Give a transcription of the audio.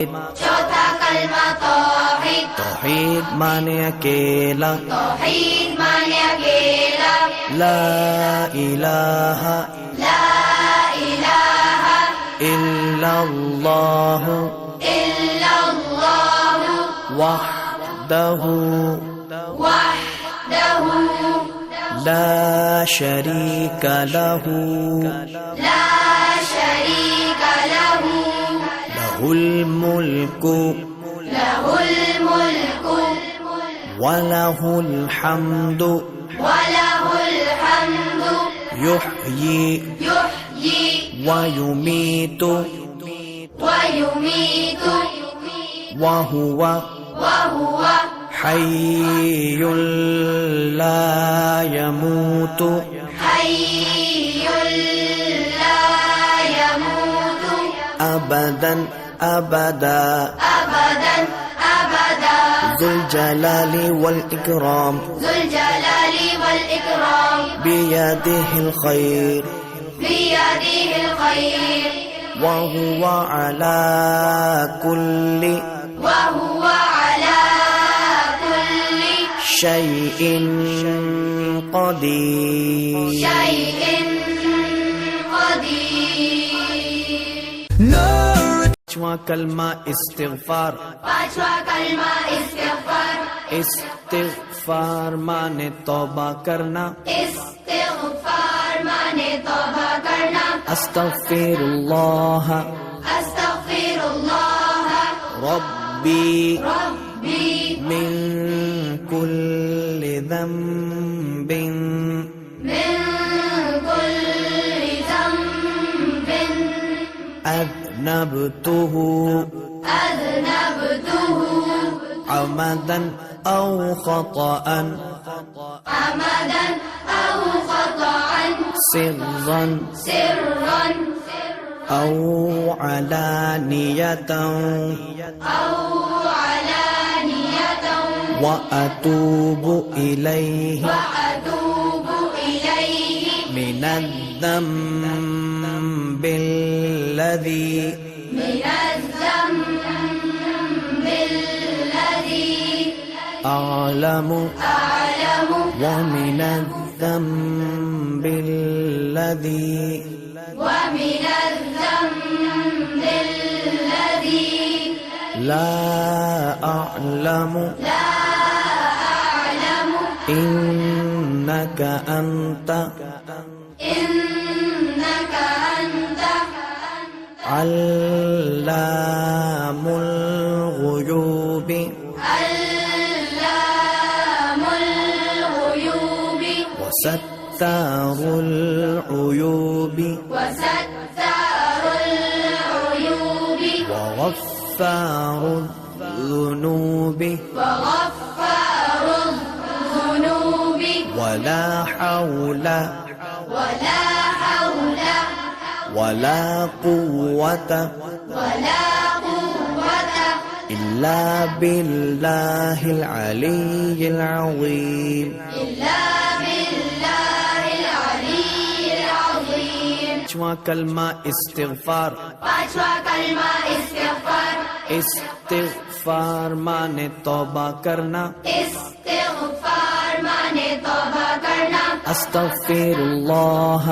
चौथा कलमा तौहीद। तौहीद माने अकेला, तौहीद माने अकेला। ला इलाहा इल्लल्लाह वहदहु ला शरीका लहू लहुल मुल्कु वलहुल हम्दु युह्यी वयुमीतु वहुवा हय्युल ला यमूतु अबदन अबदा ज़ुल जलाली वल इकराम बियदिहिल खैर वहुवा अला कुल्ली शैइन क़दीर। पांचवा कलमा इस्तिग़फ़ार। इस्तिग़फ़ार माने तौबा करना। अस्तग़फ़िरुल्लाह रब्बी मिन कुल्लि ज़ंबिन अज़नबतुहु अमदन औ ख़तअन सिर्रन औ अलानियतन व अतूबु इलैहि मिनज़्ज़म्बिल्लज़ी अअलमु व मिनज़्ज़म्बिल्लज़ी ला अअलमु इन्नक अंत अल्लामुल गुयूबि वसत्तारुल उयूबि वगफ्फारुल ज़ुनूबि वला हौला वला कुव्वत इल्ला बिल्लाहिल अलिय्यिल अज़ीम। पांचवा कलमा इस्तिग़फ़ार। इस्तिग़फ़ार माने तौबा करना। अस्तग़फ़िरुल्लाह